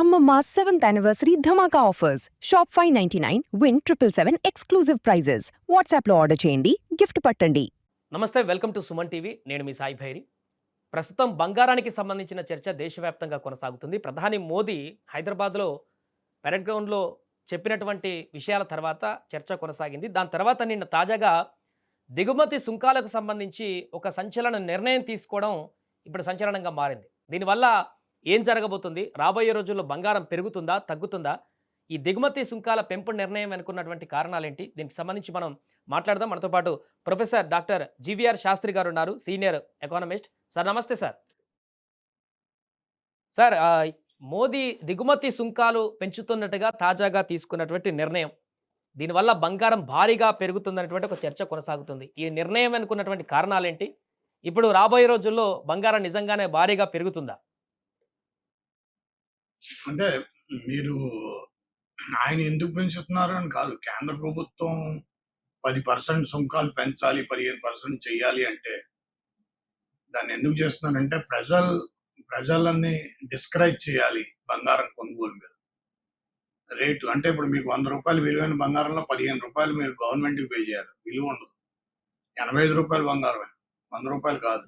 Amma 7th anniversary dhamaka offers. Shop 599, win 777 exclusive prizes. WhatsApp లో order చేయండి, gift పట్టండి. నమస్తే, వెల్కమ్ టు సుమన్ టీవీ. నేను మీ సాయి భైరి. ప్రస్తుతం బంగారానికి సంబంధించిన చర్చ దేశవ్యాప్తంగా కొనసాగుతుంది. ప్రధాని మోదీ హైదరాబాద్లో పెరెడ్ గ్రౌండ్లో చెప్పినటువంటి విషయాల తర్వాత చర్చ కొనసాగింది. దాని తర్వాత నిన్న తాజాగా దిగుమతి సుంకాలకు సంబంధించి ఒక సంచలన నిర్ణయం తీసుకోవడం ఇప్పుడు సంచలనంగా మారింది. దీనివల్ల ఏం జరగబోతుంది, రాబోయే రోజుల్లో బంగారం పెరుగుతుందా తగ్గుతుందా, ఈ దిగుమతి సుంకాల పెంపు నిర్ణయం అనుకున్నటువంటి కారణాలేంటి, దీనికి సంబంధించి మనం మాట్లాడదాం. మనతో పాటు ప్రొఫెసర్ డాక్టర్ జీవీఆర్ శాస్త్రి గారు ఉన్నారు, సీనియర్ ఎకానమిస్ట్. సార్ నమస్తే సార్. సార్, మోదీ దిగుమతి సుంకాలు పెంచుతున్నట్టుగా తాజాగా తీసుకున్నటువంటి నిర్ణయం, దీనివల్ల బంగారం భారీగా పెరుగుతుందనేటువంటి ఒక చర్చ కొనసాగుతుంది. ఈ నిర్ణయం అనుకున్నటువంటి కారణాలేంటి, ఇప్పుడు రాబోయే రోజుల్లో బంగారం నిజంగానే భారీగా పెరుగుతుందా? అంటే మీరు ఆయన ఎందుకు పెంచుతున్నారు అని కాదు. కేంద్ర ప్రభుత్వం 10% సుంకాలు పెంచాలి, 15% చేయాలి అంటే దాన్ని ఎందుకు చేస్తున్నారంటే ప్రజలని డిస్కరేజ్ చేయాలి బంగారం కొనుగోలు మీద. రేటు అంటే ఇప్పుడు మీకు 100 రూపాయలు విలువైన బంగారంలో 15 రూపాయలు మీరు గవర్నమెంట్కి పే చేయాలి, విలువ ఉండదు. 85 రూపాయలు బంగారమే, 100 రూపాయలు కాదు.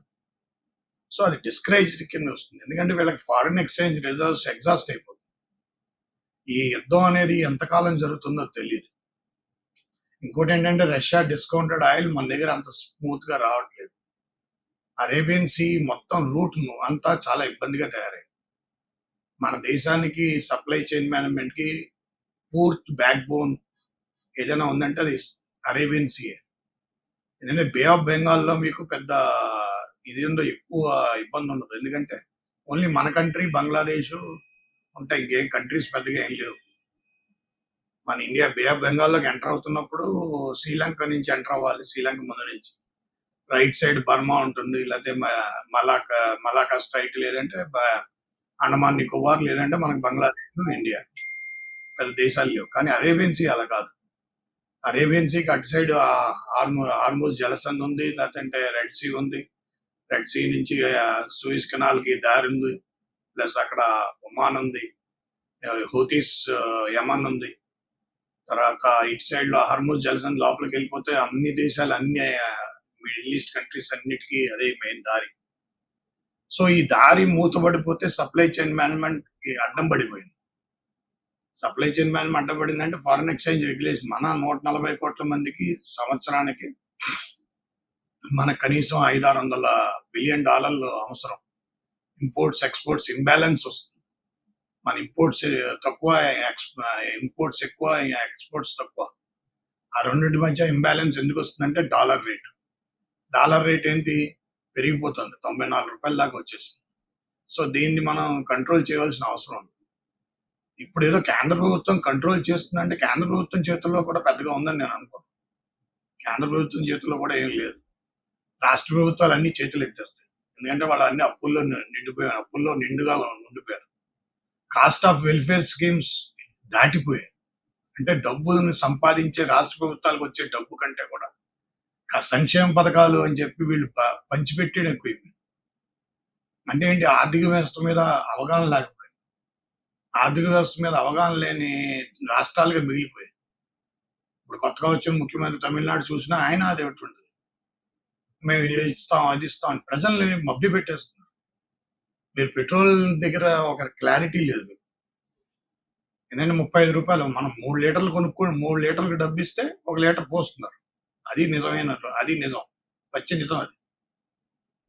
సో అది డిస్కరేజ్ కింద వస్తుంది, ఎందుకంటే వీళ్ళకి ఫారిన్ ఎక్స్చేంజ్ రిజర్వ్స్ ఎగ్జాస్ట్ అయిపోతుంది. ఈ యుద్ధం అనేది ఎంతకాలం జరుగుతుందో తెలియదు. ఇంకోటి ఏంటంటే రష్యా డిస్కౌంటెడ్ ఆయిల్ మన దగ్గర అంత స్మూత్ గా రావట్లేదు. అరేబియన్ సీ మొత్తం రూట్ అంతా చాలా ఇబ్బందిగా తయారైంది. మన దేశానికి సప్లై చైన్ మేనేజ్మెంట్ కి పూర్తి బ్యాక్ బోన్ ఏదైనా ఉందంటే అది అరేబియన్ సీ. ఎందుకంటే బే ఆఫ్ బెంగాల్లో మీకు పెద్ద ఇది ఉందో ఎక్కువ ఇబ్బంది ఉండదు, ఎందుకంటే ఓన్లీ మన కంట్రీ బంగ్లాదేశ్ ఉంటాయి, ఇంకేం కంట్రీస్ పెద్దగా ఏం లేవు. మన ఇండియా బే ఆఫ్ బెంగాల్లోకి ఎంటర్ అవుతున్నప్పుడు శ్రీలంక నుంచి ఎంటర్ అవ్వాలి, శ్రీలంక ముందు నుంచి. రైట్ సైడ్ బర్మా ఉంటుంది, లేకపోతే మలాకా స్ట్రైట్, లేదంటే అండమాన్ నికోబార్, లేదంటే మనకు బంగ్లాదేశ్, ఇండియా, పెద్ద దేశాలు లేవు. కానీ అరేబియన్ సీ అలా కాదు. అరేబియన్ సీకి అటు సైడ్ ఆల్మోస్ట్ జలసంధి ఉంది, లేదంటే రెడ్ సీ ఉంది. రెడ్ సీ నుంచి సూయిజ్ కెనాల్ కి దారి ఉంది, ప్లస్ అక్కడ ఒమాన్ ఉంది, హూతీస్ యమన్ ఉంది. తర్వాత ఇటు సైడ్ లో హర్ముజ్ జలసంధి లోపలికి వెళ్ళిపోతే అన్ని దేశాలు, అన్ని మిడిల్ ఈస్ట్ కంట్రీస్ అన్నిటికీ అదే మెయిన్ దారి. సో ఈ దారి మూతబడిపోతే సప్లై చైన్ మేనేజ్మెంట్ కి అడ్డం పడిపోయింది. సప్లై చైన్ మేనేజ్మెంట్ అడ్డం పడిందంటే ఫారిన్ ఎక్స్చేంజ్ రెగ్యులేషన్, మన 140 కోట్ల మందికి సంవత్సరానికి మన కనీసం $500-600 బిలియన్ అవసరం. ఇంపోర్ట్స్ ఎక్స్పోర్ట్స్ ఇంబ్యాలెన్స్ వస్తుంది. మన ఇంపోర్ట్స్ తక్కువ, ఇంపోర్ట్స్ ఎక్కువ, ఎక్స్పోర్ట్స్ తక్కువ. ఆ రెండింటి మధ్య ఇంబ్యాలెన్స్ ఎందుకు వస్తుందంటే డాలర్ రేట్ ఏంటి పెరిగిపోతుంది, 94 రూపాయల దాకా వచ్చేసింది. సో దీన్ని మనం కంట్రోల్ చేయవలసిన అవసరం ఉంది. ఇప్పుడు ఏదో కేంద్ర ప్రభుత్వం కంట్రోల్ చేస్తుందంటే కేంద్ర ప్రభుత్వం చేతుల్లో కూడా పెద్దగా ఉందని నేను అనుకోను. కేంద్ర ప్రభుత్వం చేతుల్లో కూడా ఏం లేదు. రాష్ట్ర ప్రభుత్వాలు అన్ని చేతులు ఎత్తేస్తాయి, ఎందుకంటే వాళ్ళు అన్ని అప్పుల్లో నిండుగా ఉండిపోయారు. కాస్ట్ ఆఫ్ వెల్ఫేర్ స్కీమ్స్ దాటిపోయాయి. అంటే డబ్బులను సంపాదించే రాష్ట్ర ప్రభుత్వాలకు వచ్చే డబ్బు కంటే కూడా సంక్షేమ పథకాలు అని చెప్పి వీళ్ళు పంచిపెట్టడం ఎక్కువైపోయింది. అంటే ఏంటి, ఆర్థిక వ్యవస్థ మీద అవగాహన లేకపోయింది. ఆర్థిక వ్యవస్థ మీద అవగాహన లేని రాష్ట్రాలుగా మిగిలిపోయాయి. ఇప్పుడు కొత్తగా వచ్చిన ముఖ్యమంత్రి తమిళనాడు చూసినా ఆయన అదే ఉంటుంది, మేము ఇది ఇస్తాం అది ఇస్తాం, ప్రజల్ని మభ్య పెట్టేస్తున్నారు. మీరు పెట్రోల్ దగ్గర ఒక క్లారిటీ లేదు మీకు. ఎందుకంటే 35 రూపాయలు, మనం 3 లీటర్లు కొనుక్కొని 3 లీటర్లకు డబ్బు ఇస్తే 1 లీటర్ పోస్తున్నారు. అది అది నిజం, పచ్చి నిజం అది.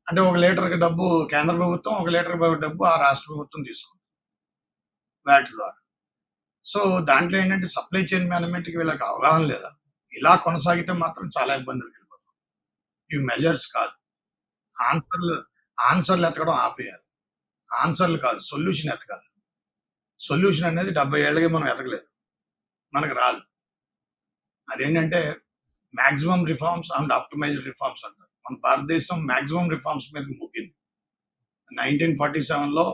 అంటే 1 లీటర్కి డబ్బు కేంద్ర ప్రభుత్వం, 1 లీటర్ డబ్బు ఆ రాష్ట్ర ప్రభుత్వం తీసుకుంటుంది వ్యాట్ ద్వారా. సో దాంట్లో ఏంటంటే సప్లై చైన్ మేనేజ్మెంట్కి వీళ్ళకి అవగాహన లేదా. ఇలా కొనసాగితే మాత్రం చాలా ఇబ్బందులు వెళ్ళిపోతాం. ఇవి మెజర్స్ కాదు, ఆన్సర్లు ఎతకడం ఆపేయాలి. ఆన్సర్లు కాదు, సొల్యూషన్ ఎతకాలి. సొల్యూషన్ అనేది 70 ఏళ్ళకి మనం ఎతకలేదు, మనకు రాదు. అదేంటంటే maximum reforms and optimised reforms అంటారు. మన భారతదేశం మాక్సిమం రిఫార్మ్స్ మీద ముగ్గింది. 1947లో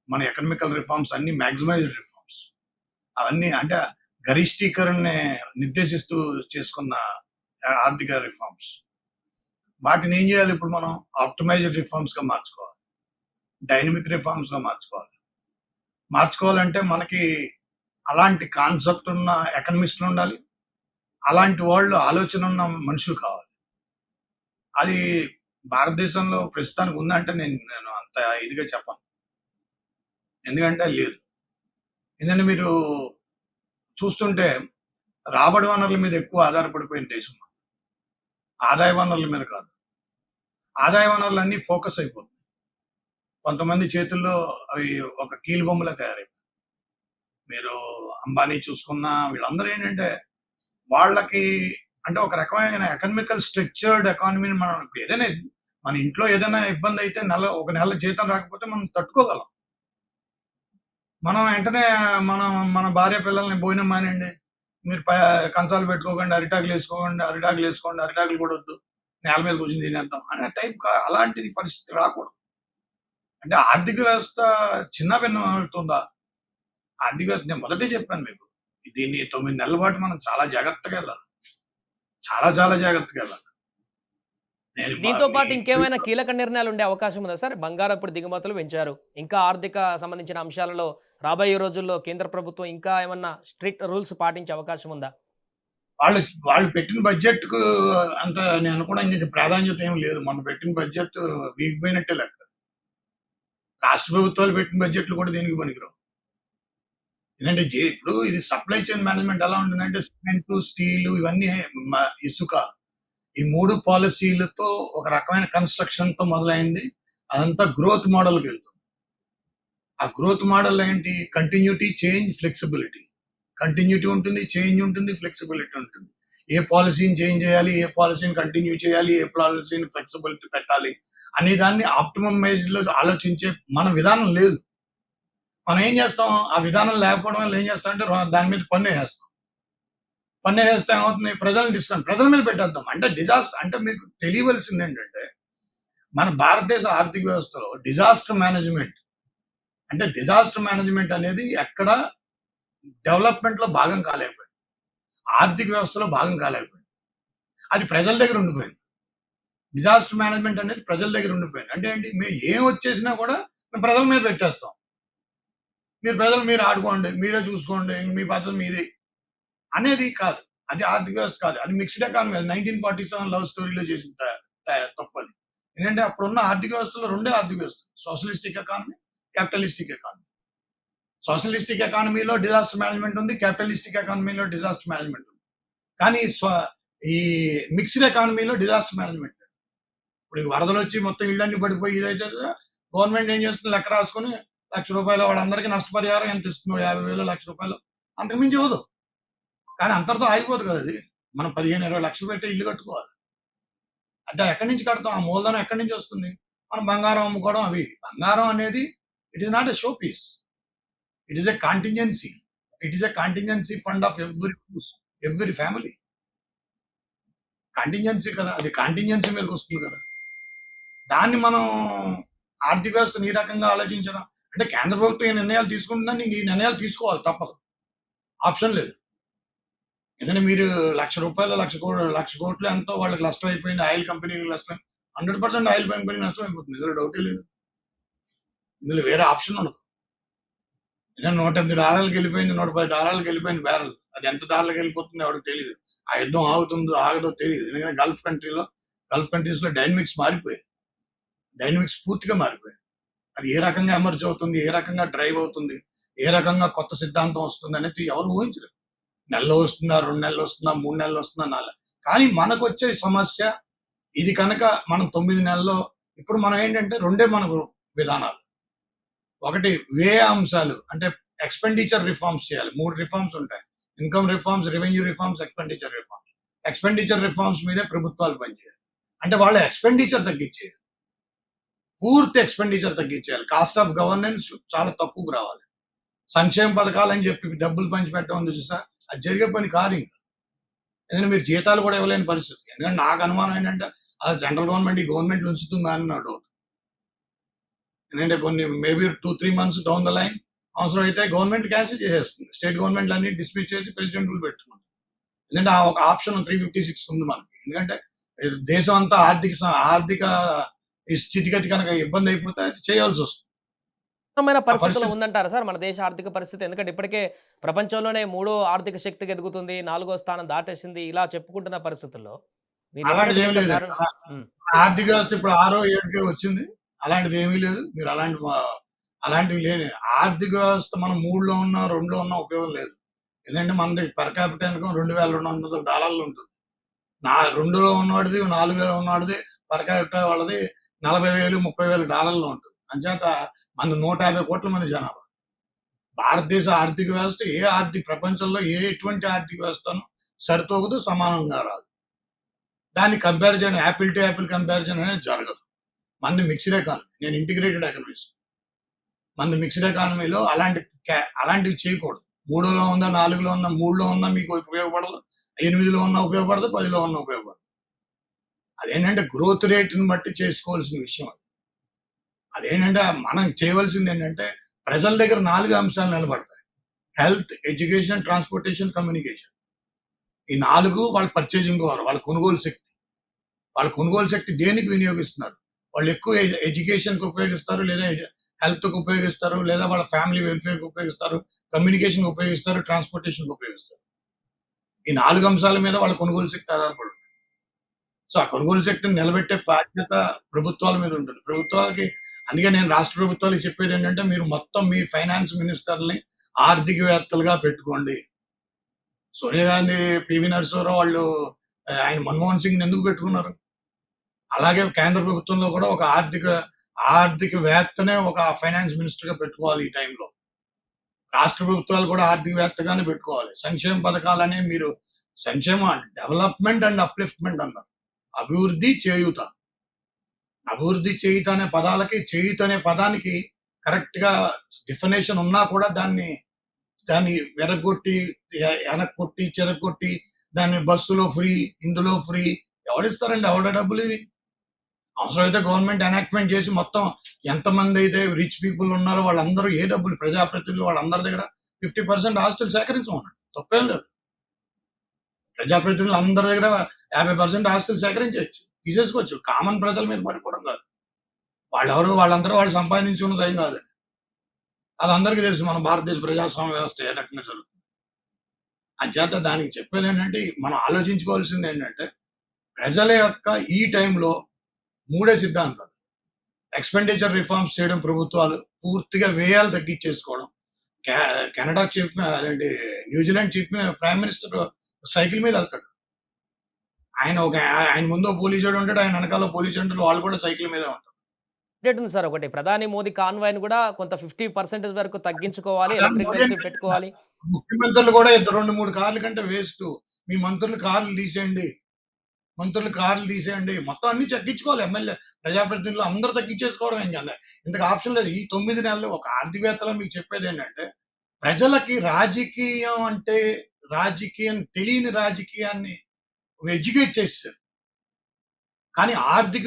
మన ఎకనామికల్ రిఫార్మ్స్ అన్ని మాక్సిమైజ్డ్ రిఫార్మ్స్. అవన్నీ అంటే గరిష్టీకరణని నిర్దేశిస్తూ చేసుకున్న ఆర్థిక రిఫార్మ్స్. వాటిని ఏం చేయాలి, ఇప్పుడు మనం ఆప్టిమైజ్డ్ రిఫార్మ్స్ గా మార్చుకోవాలి, డైనమిక్ రిఫార్మ్స్ గా మార్చుకోవాలి. మార్చుకోవాలంటే మనకి అలాంటి కాన్సెప్ట్ ఉన్న ఎకనమిస్టులు ఉండాలి. అలాంటి వాళ్ళు ఆలోచన ఉన్న మనుషులు కావాలి. అది భారతదేశంలో ప్రస్తుతానికి ఉందంటే నేను అంత ఇదిగా చెప్పను. ఎందుకంటే లేదు. ఎందుకంటే మీరు చూస్తుంటే రాబడి వనరుల మీద ఎక్కువ ఆధారపడిపోయిన దేశం. ఆదాయ వనరుల మీద కాదు. ఆదాయ వనరులన్నీ ఫోకస్ అయిపోతుంది. కొంతమంది చేతుల్లో అవి ఒక కీలుబొమ్మలా తయారైపోతాయి. మీరు అంబానీ చూసుకున్నా వీళ్ళందరూ ఏంటంటే వాళ్ళకి అంటే ఒక రకమైన ఎకనామికల్ స్ట్రక్చర్డ్ ఎకానమీని మనం ఇప్పుడు ఏదైనా మన ఇంట్లో ఏదైనా ఇబ్బంది అయితే ఒక నెల జీతం రాకపోతే మనం తట్టుకోగలం. మనం వెంటనే మన భార్య పిల్లల్ని భోజనం మానేయండి, మీరు కంచాలు పెట్టుకోకండి, అరిటాకులు వేసుకోండి, అరిటాకులు కూడా వద్దు, నేల మీద కూర్చొని తినేద్దాం అనే టైప్ అలాంటిది పరిస్థితి రాకూడదు. అంటే ఆర్థిక వ్యవస్థ చిన్న భిన్నం అవుతుందా? ఆర్థిక వ్యవస్థ నేను మొదటే చెప్పాను మీకు, దీన్ని 9 నెలల పాటు మనం చాలా జాగ్రత్తగా వెళ్ళాలి. చాలా చాలా జాగ్రత్తగా వెళ్ళాలి. నేను దీంతో పాటు ఇంకేమైనా కీలక నిర్ణయాలు ఉండే అవకాశం ఉందా సార్? బంగారపు దిగుమతులు పెంచారు. ఇంకా ఆర్థిక సంబంధించిన అంశాలలో రాబోయే రోజుల్లో కేంద్ర ప్రభుత్వం ఇంకా ఏమన్నా స్ట్రిక్ట్ రూల్స్ పాటించే అవకాశం ఉందా? వాళ్ళు పెట్టిన బడ్జెట్ కు అంత నేను అనుకోవడానికి ఇంక ప్రాధాన్యత ఏం లేదు. మనం పెట్టిన బడ్జెట్ వీగిపోయినట్టే లెక్క. రాష్ట్ర ప్రభుత్వాలు పెట్టిన బడ్జెట్లు కూడా దేనికి పనికిరావు. ఎందుకంటే ఇప్పుడు ఇది సప్లై చైన్ మేనేజ్మెంట్ ఎలా ఉంటుందంటే సిమెంట్, స్టీల్ ఇవన్నీ ఇసుక ఈ 3 పాలసీలతో ఒక రకమైన కన్స్ట్రక్షన్ తో మొదలైంది. అదంతా గ్రోత్ మోడల్కి వెళ్తుంది. ఆ గ్రోత్ మోడల్ ఏంటి? Continuity, change, flexibility. కంటిన్యూటీ ఉంటుంది, చేంజ్ ఉంటుంది, ఫ్లెక్సిబిలిటీ ఉంటుంది. ఏ పాలసీని చేంజ్ చేయాలి, ఏ పాలసీని కంటిన్యూ చేయాలి, ఏ పాలసీని ఫ్లెక్సిబిలిటీ పెట్టాలి అనే దాన్ని ఆప్టిమమ్ మేజ్ లో ఆలోచించే మన విధానం లేదు. మనం ఏం చేస్తాం? ఆ విధానం లేకపోవడం వల్ల ఏం చేస్తాం అంటే దాని మీద పన్ను వేస్తాం. పన్ను వేస్తే ఏమవుతుంది? ప్రజల మీద పెట్టేద్దాం. అంటే డిజాస్టర్. అంటే మీకు తెలియవలసింది ఏంటంటే మన భారతదేశ ఆర్థిక వ్యవస్థలో డిజాస్టర్ మేనేజ్మెంట్ అనేది ఎక్కడ డెవలప్మెంట్ లో భాగం కాలేకపోయింది. ఆర్థిక వ్యవస్థలో భాగం కాలేకపోయింది. అది ప్రజల దగ్గర ఉండిపోయింది. డిజాస్టర్ మేనేజ్మెంట్ అనేది ప్రజల దగ్గర ఉండిపోయింది. అంటే ఏంటి? మేము ఏం వచ్చేసినా కూడా మేము ప్రజల మీద పెట్టేస్తాం. మీరు ఆడుకోండి, మీరే చూసుకోండి, మీ పద్ధతి మీది అనేది కాదు. అది ఆర్థిక వ్యవస్థ కాదు. అది మిక్స్డ్ ఎకానమీ. 1947 లవ్ స్టోరీలో చేసిన తప్పు అది. ఎందుకంటే అప్పుడున్న ఆర్థిక వ్యవస్థలో రెండే ఆర్థిక వ్యవస్థలు: socialistic economy, capitalistic economy. Socialistic ఎకానమీలో డిజాస్టర్ మేనేజ్మెంట్ ఉంది, క్యాపిటలిస్టిక్ ఎకానమీలో డిజాస్టర్ మేనేజ్మెంట్ ఉంది. కానీ ఈ మిక్స్డ్ ఎకానమీలో డిజాస్టర్ మేనేజ్మెంట్ లేదు. ఇప్పుడు వరదలు వచ్చి మొత్తం ఇళ్ళన్నీ పడిపోయి ఇదైతే గవర్నమెంట్ ఏం చేస్తుంది? లెక్క రాసుకొని ₹1,00,000 వాళ్ళందరికీ నష్టపరిహారం ఎంత ఇస్తుందో, 50,000, ₹1,00,000 అంతకుమించి ఇవ్వదు. కానీ అంతటితో ఆగిపోదు కదా అది. మనం 15-20 లక్షలు పెట్టి ఇల్లు కట్టుకోవాలి. అంటే ఎక్కడి నుంచి కడతాం? ఆ మూలధనం ఎక్కడి నుంచి వస్తుంది? మనం బంగారం అమ్ముకోవడం అవి. బంగారం అనేది it is not a show piece. It is a contingency. It is a contingency fund of every family. Contingency కదా, అది కాంటింజెన్సీ మీదకి వస్తుంది కదా. దాన్ని మనం ఆర్థిక వ్యవస్థను ఈ రకంగా ఆలోచించడం అంటే కేంద్ర ప్రభుత్వం ఈ నిర్ణయాలు తీసుకుంటుందని ఈ నిర్ణయాలు తీసుకోవాలి, తప్పదు. ఆప్షన్ లేదు. ఎందుకంటే మీరు ₹1,00,000 కోట్లు ఎంతో వాళ్ళకి నష్టం అయిపోయింది. ఆయిల్ కంపెనీలకు నష్టం 100% ఆయిల్ కంపెనీ నష్టం అయిపోతుంది. ఇందులో డౌటే లేదు. ఇందులో వేరే ఆప్షన్ ఉండదు. ఎందుకంటే $108 వెళ్ళిపోయింది, $110 వెళ్ళిపోయింది బ్యారెల్. అది ఎంత డాలర్కి వెళ్ళిపోతుందో ఎవరికి తెలియదు. ఆ యుద్ధం ఆగుతుందో ఆగదో తెలియదు. ఎందుకంటే గల్ఫ్ కంట్రీస్ లో డైనమిక్స్ మారిపోయాయి. డైనమిక్స్ పూర్తిగా మారిపోయాయి. అది ఏ రకంగా ఎమర్జ్ అవుతుంది, ఏ రకంగా డ్రైవ్ అవుతుంది, ఏ రకంగా కొత్త సిద్ధాంతం వస్తుంది అనేది ఎవరు ఊహించరు. నెలలో వస్తుందా, 2 నెలలు వస్తుందా, 3 నెలలు వస్తుందా, 4. కానీ మనకు వచ్చే సమస్య ఇది కనుక మనం 9 నెలల్లో ఇప్పుడు మనం ఏంటంటే రెండే మనకు విధానాలు. ఒకటి వ్యయ అంశాలు, అంటే ఎక్స్పెండిచర్ రిఫార్మ్స్ చేయాలి. 3 రిఫార్మ్స్ ఉంటాయి: income reforms, revenue reforms, expenditure reforms. Expenditure reforms మీదే ప్రభుత్వాలు పనిచేయాలి. అంటే వాళ్ళ ఎక్స్పెండిచర్ తగ్గించేయాలి. పూర్తి ఎక్స్పెండిచర్ తగ్గించేయాలి. కాస్ట్ ఆఫ్ గవర్నెన్స్ చాలా తక్కువకు రావాలి. సంక్షేమ పథకాలని చెప్పి డబ్బులు పంచిపెట్టడం ఉంది చూసా, అది జరిగే పని కాదు ఇంకా. ఎందుకంటే మీరు జీతాలు కూడా ఇవ్వలేని పరిస్థితి. ఎందుకంటే నాకు అనుమానం ఏంటంటే అది సెంట్రల్ గవర్నమెంట్ ఈ గవర్నమెంట్ ఉంచుతుందా అని నా డౌట్. ఎందుకంటే కొన్ని maybe 2-3 months down the line అవసరం అయితే గవర్నమెంట్ క్యాన్సిల్ చేసేస్తుంది. స్టేట్ గవర్నమెంట్ అన్ని డిస్మిస్ చేసి ప్రెసిడెంట్ రూల్ పెట్టుకుంటుంది. ఎందుకంటే ఆ ఒక ఆప్షన్ 356 ఉంది మనకి. ఎందుకంటే దేశం అంతా ఆర్థిక ఈ స్థితిగతి కనుక ఇబ్బంది అయిపోతే అది చేయాల్సి వస్తుంది. మైన ఆ పరిస్థితిలో పరిస్థితి ఉందంటారా సార్ మన దేశ ఆర్థిక పరిస్థితి? ఎందుకంటే ఇప్పటికే ప్రపంచంలోనే మూడో ఆర్థిక శక్తిగా ఎదుగుతుంది. నాలుగో స్థానం దాటేసింది. ఇలా చెప్పుకుంటున్న పరిస్థితుల్లో మీరు చెప్పినట్టు అలాంటిదేమి ఇంత లేదండి. దారుణం హ్మ్. ఆర్థిక వ్యవస్థ ఇప్పుడు 6, 7కే వచ్చింది. అలాంటిదేమీ లేదు. మీరు అలాంటివి లేని ఆర్థిక వ్యవస్థ మనం 3లో ఉన్నా, 2లో ఉన్నా ఉపయోగం లేదు. ఎందుకంటే మనది పర్ క్యాపిటా ఇన్‌కమ్ $2,200 ఉంటుంది. 2లో ఉన్నవాడిది, 4లో ఉన్నవాడిది పర్ క్యాపిటా వాళ్ళది 40,000, $30,000 ఉంటుంది. అంచేత మనది 150,00,00,000 మంది జనాభా. భారతదేశ ఆర్థిక వ్యవస్థ ప్రపంచంలో ఎటువంటి ఆర్థిక వ్యవస్థను సరితూగదు, సమానంగా రాదు. దాన్ని కంపేర్ చేయడం యాపిల్ టు యాపిల్ కంపారిజన్ అనేది జరగదు. మనది మిక్స్డ్ ఎకానమీ. నేను ఇంటిగ్రేటెడ్ ఎకనామిస్ట్. మనది మిక్స్డ్ ఎకానమీలో అలాంటివి చేయకూడదు. 3లో ఉందా, 4లో ఉందా, 3లో ఉన్నా మీకు ఉపయోగపడదు. 8లో ఉన్నా ఉపయోగపడదు. 10లో ఉన్నా ఉపయోగపడదు. అదేంటంటే గ్రోత్ రేట్‌ని బట్టి చేసుకోవాల్సిన విషయం అది. అదేంటంటే మనం చేయవలసిందేంటంటే ప్రజల దగ్గర 4 అంశాలు నిలబడతాయి. Health, education, transportation, communication. ఈ 4 వాళ్ళ పర్చేజింగ్ పవర్, వాళ్ళ కొనుగోలు శక్తి. వాళ్ళ కొనుగోలు శక్తి దేనికి వినియోగిస్తున్నారు? వాళ్ళు ఎక్కువ ఎడ్యుకేషన్‌కి ఉపయోగిస్తారు, లేదా హెల్త్‌కి ఉపయోగిస్తారు, లేదా వాళ్ళ ఫ్యామిలీ వెల్‌ఫేర్‌కి ఉపయోగిస్తారు, కమ్యూనికేషన్‌కి ఉపయోగిస్తారు, ట్రాన్స్‌పోర్టేషన్‌కి ఉపయోగిస్తారు. ఈ 4 అంశాల మీద వాళ్ళ కొనుగోలు శక్తి ఆధారపడి ఉంటుంది. సో, ఆ కొనుగోలు శక్తిని నిలబెట్టే బాధ్యత ప్రభుత్వాల మీద ఉంటుంది. అందుకే నేను రాష్ట్ర ప్రభుత్వాలకు చెప్పేదేంటంటే, మీరు మొత్తం మీ ఫైనాన్స్ మినిస్టర్‌ని ఆర్థికవేత్తలుగా పెట్టుకోండి. సోనియా గాంధీ, పివి నరసింహారావు వాళ్ళు ఆయన మన్మోహన్ సింగ్‌ని ఎందుకు పెట్టుకున్నారు? అలాగే కేంద్ర ప్రభుత్వంలో కూడా ఒక ఆర్థికవేత్తనే ఒక ఫైనాన్స్ మినిస్టర్‌గా పెట్టుకోవాలి ఈ టైంలో. రాష్ట్ర ప్రభుత్వాలు కూడా ఆర్థికవేత్తగానే పెట్టుకోవాలి. సంక్షేమ పథకాలనేవి మీరు డెవలప్‌మెంట్ అండ్ అప్‌లిఫ్ట్‌మెంట్ అన్నారు. అభివృద్ధి, చేయూత. అభివృద్ధి, చేయూత అనే పదాలకి, చేయూత అనే పదానికి కరెక్ట్‌గా డెఫినిషన్ ఉన్నా కూడా దాన్ని విరగ్గొట్టి, ఎనక్కొట్టి, చిరగ్గొట్టి దాన్ని బస్సులో ఫ్రీ, ఇందులో ఫ్రీ ఎవడిస్తారండి? ఎవడి డబ్బులివి? అవసరమైతే గవర్నమెంట్ ఎనాక్ట్‌మెంట్ చేసి మొత్తం ఎంతమందైతే రిచ్ పీపుల్ ఉన్నారో వాళ్ళందరూ ప్రజాప్రతినిధులు వాళ్ళందరి దగ్గర 50% ఆస్తులు సేకరించమనండి. తప్పేం లేదు. ప్రజాప్రతినిధులు అందరి దగ్గర 50% ఆస్తులు సేకరించొచ్చు. తీసేసుకోవచ్చు. కామన్ ప్రజల మీద పడిపోవడం కాదు. వాళ్ళందరూ వాళ్ళు సంపాదించుకున్నదేం కాదు. అది అందరికీ తెలుసు మన భారతదేశ ప్రజాస్వామ్య వ్యవస్థ ఏ రకంగా జరుగుతుంది. అంచేత దానికి చెప్పేదేంటంటే మనం ఆలోచించుకోవాల్సిందేంటంటే ప్రజల యొక్క ఈ టైంలో 3 సిద్ధాంతాలు. ఎక్స్‌పెండిచర్ రిఫార్మ్స్ చేయడం ప్రభుత్వాలు, పూర్తిగా వ్యయాలు తగ్గించేసుకోవడం. కె Canada New Zealand prime minister cycle మీద వెళ్తాడు. ఆయన ముందు ఓ పోలీసోడు ఉంటాడు. ఆయన వెనకాల పోలీసు ఉంటారు. వాళ్ళు కూడా సైకిల్ మీదే ఉంటారు. అప్డేట్ ఉంది సార్ ఒకటి. ప్రధాని మోదీ కాన్వాయ్‌ని కూడా కొంత 50% వరకు తగ్గించుకోవాలి. ప్రధాని ఎలక్ట్రిక్ మోదీ వెహికల్స్ అంటే పెట్టుకోవాలి. ముఖ్యమంత్రులు కూడా 2, 3 కార్ల కంటే వేస్టు. మీ మంత్రులు కార్లు తీసేయండి. మొత్తం అన్ని తగ్గించుకోవాలి. ప్రజాప్రతినిధులు అందరూ తగ్గించేసుకోవడం ఇంతకు ఆప్షన్ లేదు. ఈ 9 నెలలు ఒక ఆర్థికవేత్తలా మీకు చెప్పేదేంటంటే ప్రజలకి తెలియని రాజకీయాన్ని ఎడ్యుకేట్ చేసేసారు. కానీ ఆర్థిక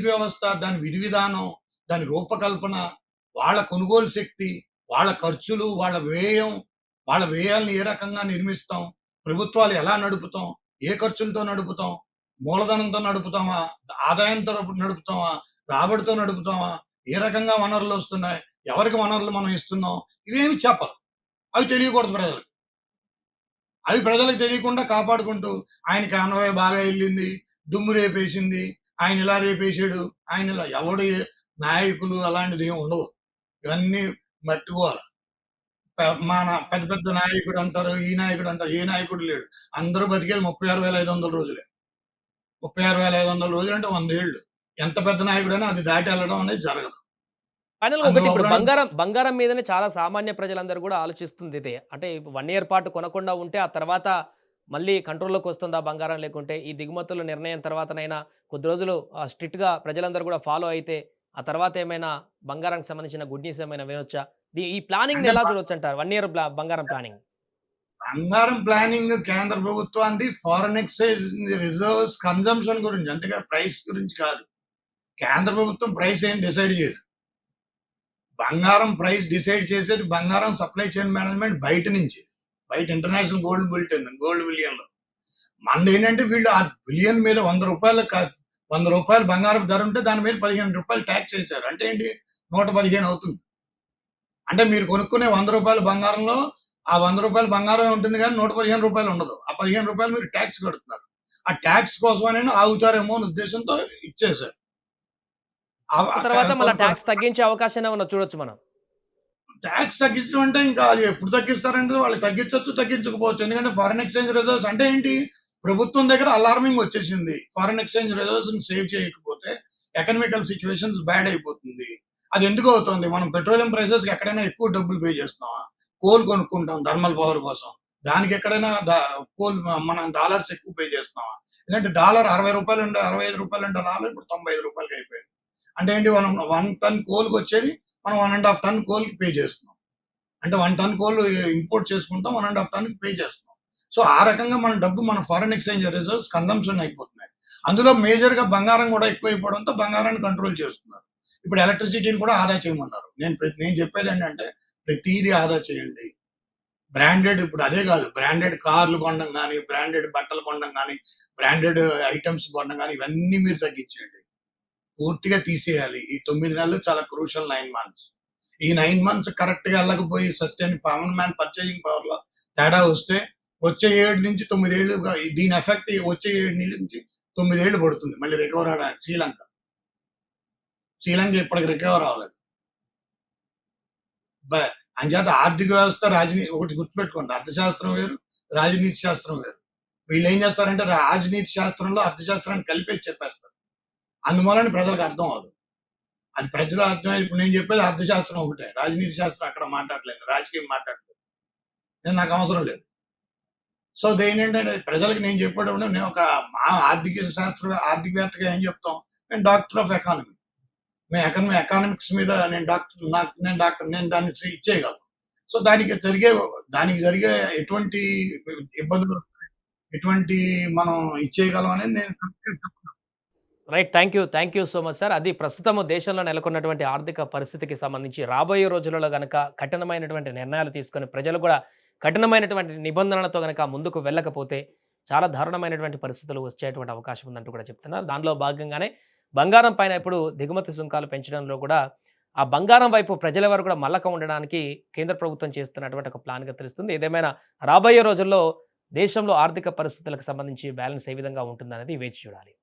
వ్యవస్థ దాని విధి విధానం, దాని రూపకల్పన, వాళ్ళ కొనుగోలు శక్తి, వాళ్ళ ఖర్చులు, వాళ్ళ వ్యయాలను ఏ రకంగా నిర్మిస్తాం, ప్రభుత్వాలు ఎలా నడుపుతాం, ఏ ఖర్చులతో నడుపుతాం, మూలధనంతో నడుపుతామా, ఆదాయంతో నడుపుతామా, రాబడితో నడుపుతామా, ఏ రకంగా వనరులు వస్తున్నాయి, ఎవరికి వనరులు మనం ఇస్తున్నాం, ఇవేమి చెప్పరు. అవి తెలియకూడదు ప్రజలకు. అవి ప్రజలకు తెలియకుండా కాపాడుకుంటూ ఆయన కాన్వాయ్ బాగా వెళ్ళింది, దుమ్ము రేపేసింది, ఆయన ఇలా రేపేసాడు, నాయకులు అలాంటిది ఏమి ఉండవు. ఇవన్నీ మట్టుకోవాలి. మన పెద్ద పెద్ద నాయకుడు అంటారు, ఈ నాయకుడు అంటారు. ఏ నాయకుడు లేడు. అందరూ బతికేది 36,500 రోజులే. 36,500 రోజులు అంటే 100 ఏళ్ళు. ఎంత పెద్ద నాయకుడైనా అది దాటి వెళ్ళడం అనేది జరగదు. ఫైనల్‌గా ఒకటి ఇప్పుడు అందువలన బంగారం మీదనే చాలా సామాన్య ప్రజలందరూ కూడా ఆలోచిస్తుంది ఇదే. అంటే 1 ఇయర్ పాటు కొనకుండా ఉంటే ఆ తర్వాత మళ్ళీ కంట్రోల్‌లోకి వస్తుందా బంగారం లేకుంటే ఈ దిగుమతుల నిర్ణయం తర్వాతనైనా కొద్ది రోజులు స్ట్రిక్ట్‌గా ప్రజలందరూ కూడా ఫాలో అయితే ఆ తర్వాత ఏమైనా బంగారానికి సంబంధించిన గుడ్ న్యూస్ ఏమైనా వినొచ్చా? ఈ ప్లానింగ్‌ని అంటే ఎలా చూడొచ్చంటారు? 1 ఇయర్ బంగారం ప్లానింగ్. బంగారం ప్లానింగ్ కేంద్ర ప్రభుత్వానికి ఫారెన్ ఎక్స్చేంజ్ రిజర్వ్స్ కన్జంప్షన్ గురించి, అంతేగాని ప్రైస్ గురించి కాదు. కేంద్ర ప్రభుత్వం ప్రైస్ ఏం డిసైడ్ చేయదు. బంగారం ప్రైస్ డిసైడ్ చేసేది బంగారం సప్లై చైన్ మేనేజ్మెంట్ బయట నుంచి. బయట ఇంటర్నేషనల్ గోల్డ్ బిలియన్‌లో. మనదేంటంటే వీళ్ళు ఆ బిలియన్ మీద రూ. రూ. 100 బంగారపు ధర ఉంటే దాని మీద రూ. 15 ట్యాక్స్ వేశారు. అంటే ఏంటి? 115 అవుతుంది. అంటే మీరు కొనుక్కునే రూ. 100 బంగారంలో ఆ రూ. 100 బంగారమే ఉంటుంది గానీ రూ. 115 ఉండదు. ఆ రూ. 15 మీరు ట్యాక్స్ కడుతున్నారు. ఆ ట్యాక్స్ కోసమనైనా ఆగుతారేమో అనే ఉద్దేశంతో ఇచ్చేశారు. తర్వాత మళ్ళీ కొన్ని ట్యాక్స్ తగ్గించే అవకాశం ఏమన్నా చూడొచ్చు మనం. ట్యాక్స్ తగ్గించడం అంటే ఇంకా అది ఎప్పుడు తగ్గిస్తారంటే వాళ్ళు తగ్గించొచ్చు, తగ్గించకపోవచ్చు. ఎందుకంటే ఫారెన్ ఎక్స్‌చేంజ్ రిజర్వ్స్ అంటే ఏంటి? ప్రభుత్వం దగ్గర అలార్మింగ్ వచ్చేసింది. ఫారెన్ ఎక్స్‌చేంజ్ రిజర్వ్స్‌ని సేవ్ చేయకపోతే ఎకనామికల్ సిట్యుయేషన్స్ బ్యాడ్ అయిపోతుంది. అది ఎందుకు అవుతుంది? మనం పెట్రోలియం ప్రైసెస్‌కి ఎక్కడైనా ఎక్కువ డబ్బులు పే చేస్తున్నామా? కోల్ కొనుక్కుంటాం థర్మల్ పవర్ కోసం. దానికి ఎక్కడైనా కోల్ మనం డాలర్స్ ఎక్కువ పే చేస్తున్నామా? ఎందుకంటే డాలర్ రూ. 60 ఉండే రూ. 65 ఉండే డాలర్ ఇప్పుడు రూ. 95 అయిపోయింది. అంటే ఏంటి? మనం 1 టన్ కోల్‌కొచ్చేది మనం 1 ½ టన్ కోల్‌కి పే చేస్తున్నాం. అంటే 1 టన్ కోల్ ఇంపోర్ట్ చేసుకుంటాం. 1 ½ టన్‌కి పే చేస్తున్నాం. సో, ఆ రకంగా మన డబ్బు మన ఫారెన్ ఎక్స్‌చేంజ్ రిజర్వ్స్ కన్జంప్షన్ అయిపోతున్నాయి. అందులో మేజర్‌గా బంగారం కూడా ఎక్కువైపోవడంతో బంగారాన్ని కంట్రోల్ చేస్తున్నారు. ఇప్పుడు ఎలక్ట్రిసిటీని కూడా ఆదా చేయమన్నారు. నేను చెప్పేదేంటంటే ప్రతీదీ ఆదా చేయండి. బ్రాండెడ్ ఇప్పుడు అదే కాదు. బ్రాండెడ్ కార్లు కొనడం గాని, బ్రాండెడ్ బట్టలు కొనడం గాని, బ్రాండెడ్ ఐటెమ్స్ కొనడం గాని ఇవన్నీ మీరు తగ్గించేయండి. పూర్తిగా తీసేయాలి. ఈ 9 నెలలు చాలా క్రూషియల్ 9 మంత్స్. ఈ 9 మంత్స్ కరెక్ట్‌గా ఎళ్ళకపోయి కామన్ మ్యాన్ పర్చేజింగ్ పవర్‌లో తేడా వస్తే వచ్చే 7 నుంచి 9 ఏళ్లుగా దీని ఎఫెక్ట్ వచ్చే 7 నుంచి 9 ఏళ్లు పడుతుంది. మళ్ళీ రికవర్ అవ్వడానికి శ్రీలంక. శ్రీలంక ఇప్పటికి రికవర్ అవ్వలేదు. బ అంచేత ఆర్థిక వ్యవస్థ ఒకటి గుర్తుపెట్టుకోండి. అర్థశాస్త్రం వేరు, రాజనీతి శాస్త్రం వేరు. వీళ్ళేం చేస్తారంటే రాజనీతి శాస్త్రంలో అర్థశాస్త్రాన్ని కలిపేసి చెప్పేస్తారు. అందువలన ప్రజలకు అర్థం అవ్వదు. అది ప్రజలు అర్థం ఇప్పుడు నేను చెప్పేది అర్థశాస్త్రం ఒకటే. రాజనీతి శాస్త్రం అక్కడ మాట్లాడలేదు. రాజకీయం మాట్లాడలేదు. నాకు అవసరం లేదు. సో, దేనేంటంటే ప్రజలకి నేను చెప్పేటప్పుడు నేను ఒక ఆర్థికవేత్తగా ఏం చెప్తాం? నేను డాక్టర్ ఆఫ్ ఎకానమీ. ఎకానమిక్స్ మీద నేను డాక్టర్. నేను దాన్ని ఇచ్చేయగలను. సో, దానికి జరిగే ఎటువంటి ఇబ్బందులు, ఎటువంటి మనం ఇచ్చేయగలం అనేది నేను right. Thank you so much sir. అది ప్రస్తుతము దేశంలో నెలకొన్నటువంటి ఆర్థిక పరిస్థితికి సంబంధించి రాబోయే రోజులలో గనక కఠినమైనటువంటి నిర్ణయాలు తీసుకొని ప్రజలు కూడా కఠినమైనటువంటి నిబంధనలతో గనక ముందుకు వెళ్ళకపోతే చాలా దారుణమైనటువంటి పరిస్థితులు వచ్చేటువంటి అవకాశం ఉందంటూ కూడా చెప్తున్నారు. దానిలో భాగంగానే బంగారం పైన ఇప్పుడు దిగుమతి సుంకాలు పెంచడంలో కూడా ఆ బంగారం వైపు ప్రజల వరకు కూడా మల్లక ఉండడానికి కేంద్ర ప్రభుత్వం చేస్తున్నటువంటి ఒక ప్లాన్‌గా తెలుస్తుంది. ఏదేమైనా రాబోయే రోజుల్లో దేశంలో ఆర్థిక పరిస్థితులకు సంబంధించి బ్యాలెన్స్ ఏ విధంగా ఉంటుందనేది వేచి చూడాలి.